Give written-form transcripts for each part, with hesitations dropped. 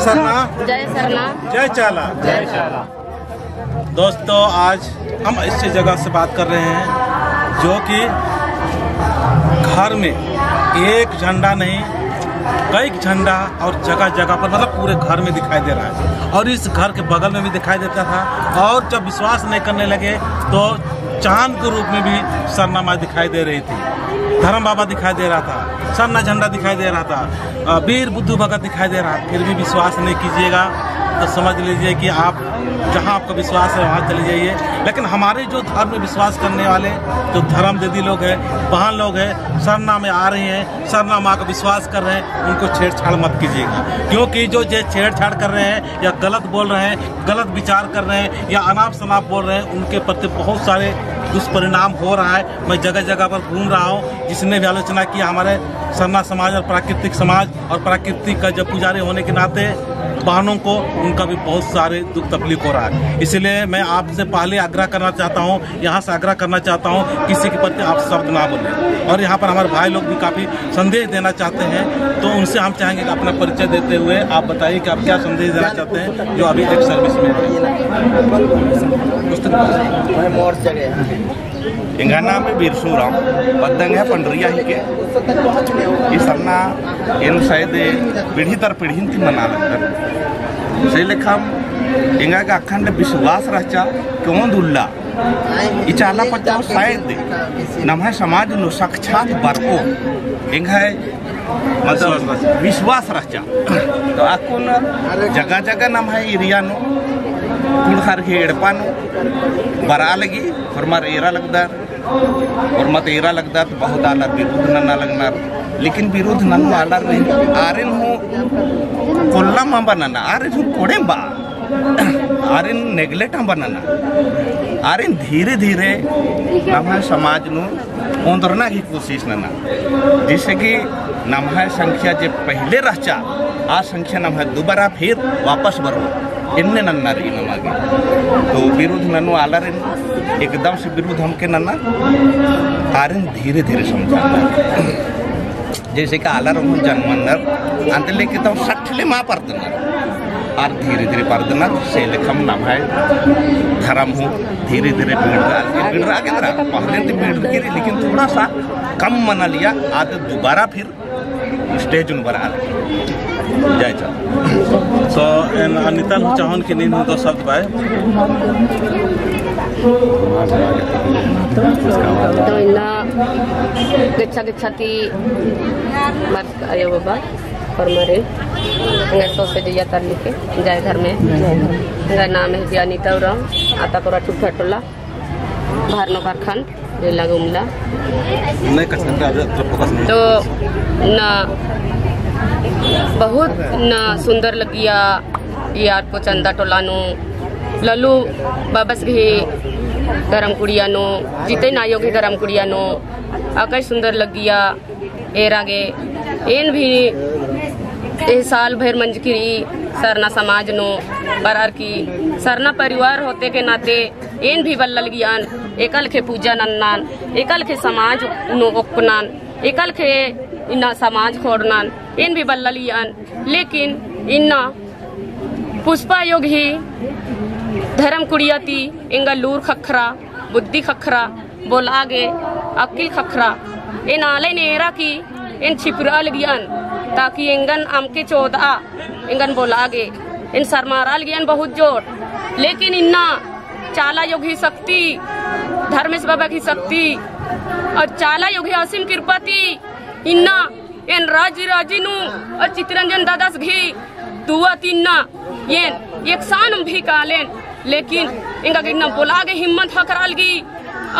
सरना जय सरना जय चाला। जय चाला। दोस्तों आज हम ऐसी जगह से बात कर रहे हैं जो कि घर में एक झंडा नहीं कई झंडा और जगह जगह पर मतलब पूरे घर में दिखाई दे रहा है और इस घर के बगल में भी दिखाई देता था और जब विश्वास नहीं करने लगे तो चांद के रूप में भी सरना माँ दिखाई दे रही थी, धर्म बाबा दिखाई दे रहा था, सरना झंडा दिखाई दे रहा था, वीर बुद्धू भगत दिखाई दे रहा। फिर भी विश्वास नहीं कीजिएगा तो समझ लीजिए कि आप जहां आपका विश्वास है वहां चले जाइए। लेकिन हमारे जो धर्म में विश्वास करने वाले जो धर्म दीदी लोग हैं, बहन लोग हैं, सरना में आ रहे हैं, सरना माँ का विश्वास कर रहे हैं, उनको छेड़छाड़ मत कीजिएगा। क्योंकि जो छेड़छाड़ कर रहे हैं या गलत बोल रहे हैं, गलत विचार कर रहे हैं या अनाप शनाप बोल रहे हैं, उनके प्रति बहुत सारे दुष्परिणाम हो रहा है। मैं जगह जगह पर घूम रहा हूँ, जिसने भी आलोचना किया हमारे सरना समाज और प्राकृतिक समाज और प्राकृतिक का जब पुजारी होने के नाते बहनों को उनका भी बहुत सारे दुख तकलीफ हो रहा है। इसलिए मैं आपसे पहले आग्रह करना चाहता हूँ, यहाँ से आग्रह करना चाहता हूँ, किसी के प्रति आप शब्द ना बोलें। और यहाँ पर हमारे भाई लोग भी काफ़ी संदेश देना चाहते हैं, तो उनसे हम चाहेंगे कि अपना परिचय देते हुए आप बताइए कि आप क्या संदेश देना चाहते हैं जो अभी एक सर्विस में है। इंगा नाम है बिरसू राम पदंग है पंडरिया ही के ये सरना इन शायद पीढ़ी दर पीढ़ी थी मना लगता सही लेखा इंगा का अखंड विश्वास रहचा क्यों दुल्ला इचाला पचाव शायद नम है समाज नो साक्षात बरको इंगा है मतलब विश्वास रहचा तो आकुन जगह जगह नम है एरिया नो कुड़खार के एड़पानो बरा लगी और मार एरा लगता और मत एरा लगता तो बहुत आला विरुद्ध ना लगना लेकिन विरुद्ध नन आला नहीं आरिन हो कोल्ला मां बनाना आरिन हो कोड़े बा आरिन नेगलेट बनाना आरिन धीरे धीरे नम समाज नो ओंदरना की कोशिश नना जिससे कि नम संख्या जो पहले रहचा आ संख्या नम दोबारा फिर वापस बरो इन्ने नन्ना रही नमागे तो विरुद्ध नन्नो आला रही एकदम से विरुद्ध हमके नन्ना आरन धीरे धीरे समझाना जैसे कि आला रहो जन्मनर अंत लेके तो सठले माँ पर्दनर और धीरे धीरे पर्दनर से लेखम नाम है धर्म हो धीरे धीरे भीड़ आगे पहले तो भीड़ गिरी लेकिन थोड़ा सा कम मना लिया आदत दोबारा फिर स्टेज पर आ जय चाल। तो अनिता चाहन की नींद तो शब्द पाए तो इन्ना गच्छति मत आयो बाबा और मरे अंगर तो से जया तर लिखे जय घर में मेरा नाम है अनिता उराम आता पूरा टूटा टोला भारनो कारखंड जिला गुमला तो ना बहुत ना सुंदर लगिया यार को चंदा टोलानो लल्लू बाबस भी गरम कुड़ियानो जिते नायो के गरम कुड़ियानो आकई सुंदर लगिया एरागे इन भी ए साल भर मंजकिरी सरना समाज नो बरार की सरना परिवार होते के नाते इन भी बल्लल ज्ञान एकल के पूजा नन्नान एकल के समाज नो ओपनान एकल के इन्ना समाज खोड़नान इन भी बल्लल ज्ञान लेकिन इन्ना पुष्पा योग ही धर्म कुड़ियाती इंगा लूर खखरा बुद्धि खखरा बोल आगे अकिल खखरा इन आले नेरा की इन छिपराल ज्ञान ताकि इंगन आमके चौदह इंगन बोल आगे इन सरमाराल ज्ञान बहुत जोर लेकिन इन्ना चाला योगी शक्ति धर्मेश बाबा की शक्ति और चाला योगी असीम कृपाती इन्ना इन राजी राजी नु और चित्रंजन दादास घी दुआ तीन्ना ये एक सान भी कालेन लेकिन इनका कितना बोला के हिम्मत हकरालगी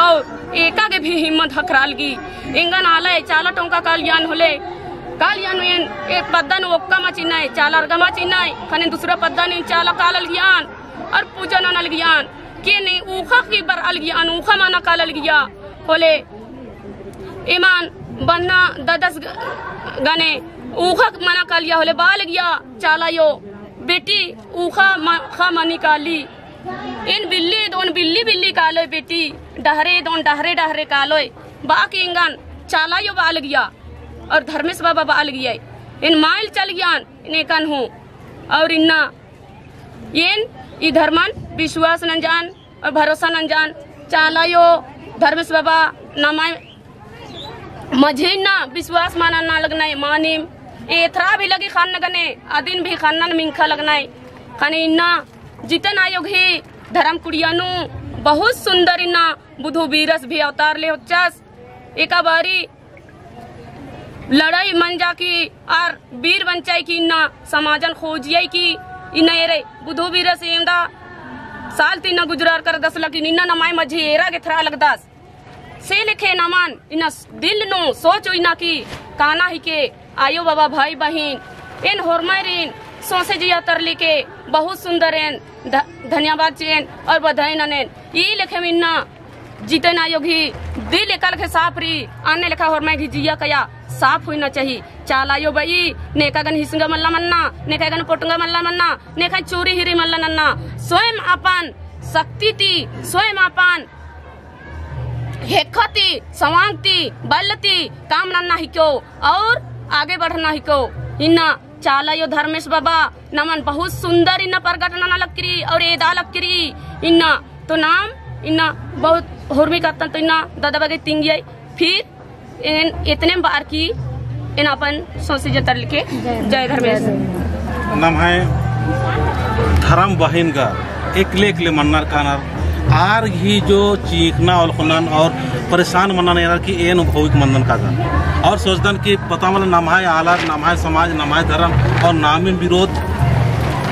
और एका के भी हिम्मत हकरालगी इंगन आले चाला टोंका कालियान होले कालियान एक पद्दन ओक्का मचिना है चाला अर्गमा चिना है खने दूसरा पद्दन चाला कालल ज्ञान और पूजन अनल ज्ञान के नहीं ऊखा की बर अल ज्ञान ऊखा माना कालल गया होले ईमान बनना ददस गने ऊखा मना कालिया होले बाल गया चाला यो बेटी ऊखा खा मनी काली इन बिल्ली दोन बिल्ली बिल्ली कालो बेटी डहरे दोन डहरे डहरे कालो बाकी इंगन चाला यो बाल गया और धर्मेश बाबा बाल गया इन माइल चल गया इन एकन हूँ और इन्ना ये धर्मन विश्वास न जान और भरोसा न जान चाला यो धर्मेश बाबा नमाय मझे ना विश्वास माना ना लगना मानिम एथरा भी लगी खान गने अदिन भी खाना मिंखा लगना खाने इन्ना जितन आयोग ही धर्म कुड़ियानु बहुत सुंदर इन्ना बुधु बीरस भी अवतार ले होचस एका बारी लड़ाई मन जा की और वीर बंचाई की इन्ना समाजन खोजियाई की इन्ना एरे बुधु बीरस एंदा साल तीना गुजरार कर 10 लाख इन्ना नमाय मझे एरा के थरा लगदास से लिखे नमान इन्ना दिल नो सोच इन्ना की काना ही के आयो बाबा भाई बहन इन होरमरिन सोसे जिया तरली के बहुत सुंदर एन धन्यवाद चेन और बधाई ननेन ये लिखे मिन्ना जीतन आयोग ही दिल एकल के साफ री आने लिखा होरमै की जिया कया साफ हुई ना चाहिए चालायो भाई नेकागन हिसंगा मल्ला मन्ना नेकागन पोटंगा मल्ला मन्ना नेका चोरी हिरी मल्ला नन्ना स्वयं अपन शक्ति ती स्वयं अपन हेखती सवांगती बलती काम नन्ना ही क्यों और आगे बढ़ना ही क्यों इन्ना चालायो धर्मेश बाबा नमन बहुत सुंदर इन्ना प्रगटना न लक्री और एदा लक्री इन्ना तो नाम इन्ना बहुत होरमी करता तो इन्ना दादा बगे तिंगियाई फिर इतने बार की इन अपन सोसी जतर लिखे जय धर्मेश नाम है धर्म बहन का एकले एकले मन्नर कानर आर ही जो चीखना और खुनन और परेशान मनन यार की एन भौतिक मंदन का और सोचदन की पता वाला नाम है आलर नाम है समाज नाम है धर्म और नामी विरोध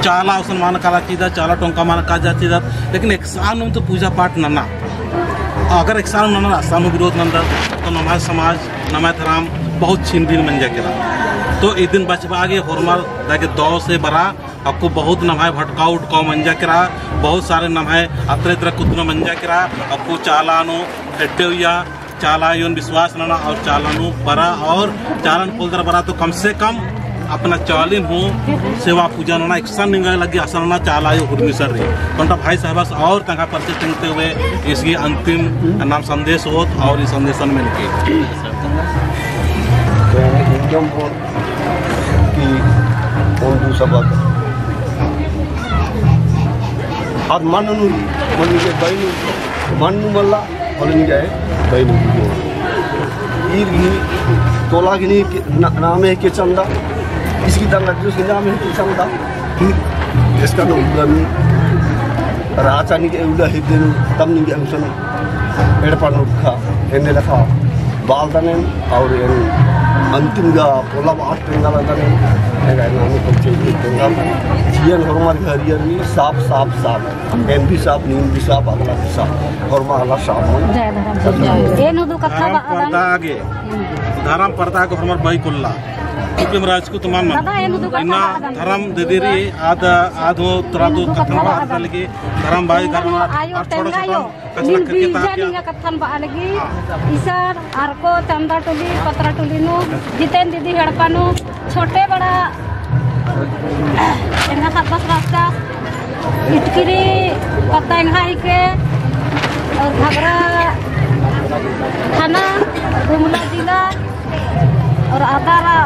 चाला उसन मान काला चीजा चाला टोंका मान काजा चीजा लेकिन एक साल तो पूजा पाठ नन्ना अगर एक साल नन्ना सानु विरोध नंदर तो नाम है समाज नाम है धर्म बहुत छीन बीन मन जाके तो एक दिन बचपा आगे होरमर जाके 2 से बरा आपको बहुत नम है भटकाऊ उटकाऊ मंजा करा बहुत सारे नम है अतरे तरह कुतनो मंजा करा आपको चालानो हेड्डे हुआ चालायोन विश्वास नना और चालानो बरा और चालन पोलदर बरा तो कम से कम अपना चालिन हो सेवा पूजा नना एक सन निंगा लगी असलना चालायो हुर्मिसर रे कंटा भाई साहब और तंगा परिचय टेंगते हुए इसकी अंतिम नाम संदेश होत और इस संदेशन में लिखे एकदम की ಒಂದು ಸಭಾಗ ಅದು ಮಣ್ಣು ಮಣ್ಣಿಗೆ ಬೈನು ಮಣ್ಣು ಮಲ್ಲ ಹೊಲನಿಗೆ ಬೈನು ಈ तोलागिनी नाम है के चंदा इसकी दंगा की नाम है के चंदा इसका तो उड़नी राचानी के उड़ा हिदन तमनी के अंशन एडपान उठा एने लखा बालदने और अंतिम गा पोला बात टेंगल दने एगा नाम को चेंज टेंगल जियन हरमार घरियर भी साफ साफ साफ एम भी साफ नीम भी साफ अगला भी साफ हरमा अगला साफ जय धर्म ए नु दु कथा बा आगे धर्म पर्दा को हमार भाई कुल्ला महाराज को तमाम इन्ना धर्म दे दे रही आधो तरादो कथन बात लगी धर्म भाई धर्म और थोड़ा सा कचरा करके ताकि कथन बा लगी ईसर आरको चंदा टोली पत्रा टोली नु जितेन दीदी हड़पानु छोटे बड़ा एंगा सात बस रास्ता इटकिरी पत्ता एंगा के और घाघरा थाना गुमला जिला और आदारा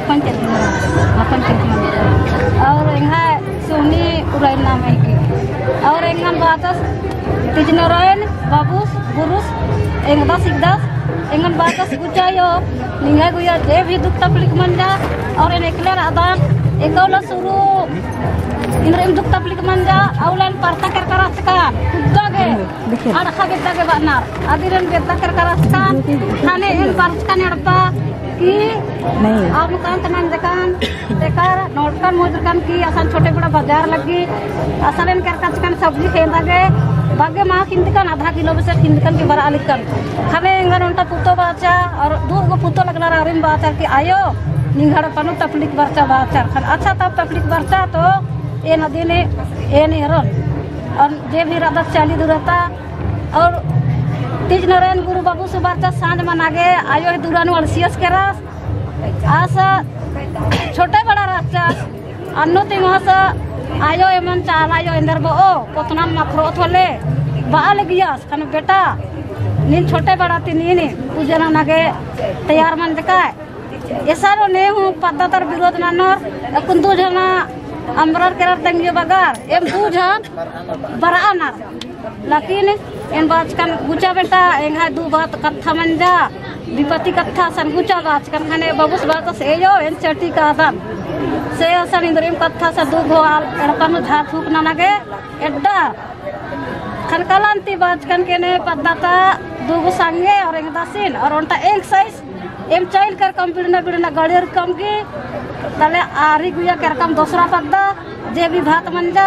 पंचायत और यहाँ सोनी उड़ाई नाम है और एंगा बातस तिजनरायन बाबूस गुरुस एंगा सिकदास एंगा बातस गुचायो निंगा गुया जे भी दुख तकलीफ मंजा और इन एकले आदान एकोला शुरू इनरेम दुख तकलीफ मंजा औलन परता कर करसकान खुदागे आड़ खागे दागे बानार आदिरन बेता कर करसकान थाने इन परसकान एडपा की नहीं आप मुकान तनान जकान देकार नोटकान मोजकान की असन छोटे बड़ा बाजार लगी असलन कर करसकान सब्जी खेंदागे बागे मा किंदकान आधा किलो बसे किंदकान की बरा अलिकन खाने इंगन उनटा पुतो बाचा और दो गो पुतो लगला रारिम बाचा की आयो निंगड़ पनु तकलीफ बरचा बाचा खान अच्छा तब तकलीफ बरचा तो ये नदी ने ये निहरन और जे भी रात चाली दूरता और तीज नारायण गुरु बाबू से बारचा सांझ मनागे आयो दुरानु अलसियस के रास आसा छोटे बड़ा रास्ता अन्नो तिंगस आयो एमन चालायो इंदर बो ओ कोतना मखरो थोले बाल गियास कन बेटा नीन छोटे बड़ा ती नीन उजना नागे तैयार मन जका Esaro ne hu padatar birod nanor kundu jana amrar kerar tengge bagar em bujan baranar lakin en bachkan guca beta engha du bat katha manja dipati katha san guca bachkan khane babus batas eyo en chati ka dan se asan indrim katha sa du goal erpanu dhat huk nanage edda खनकालांती बाजकन के ने पद्दाता दूगो संगे और एक दासिन और उनता एक size M child कर कम बिड़ना गड़ेर कम की तले आरी गुया कर कम दूसरा पद्दा जे भी भात मंजा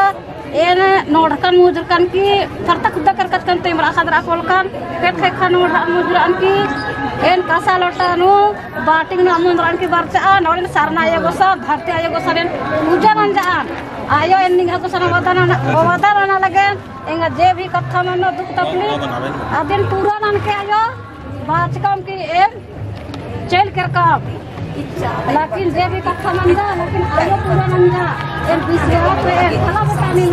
एन नोड़कन मुजरकन की फरतक खुदा कर कन ते मरा खदरा कोलकन पेट खे खान मुजरन की एन कासा लोटा नु बाटिंग नु अमुंदरन की बरचा नोड़न सरना ये गोसा धरती आये गोसा रेन पूजा मंजान आयो एंडिंग को सना वदाना लगे एंगा जे भी कथा मन दुख तकलीफ आदिन पूरा नन के आयो बात काम की एम चल कर काम लेकिन जे भी कथा मन दा लेकिन आयो पूरा नन दा एम बिसरा पे खला बतानी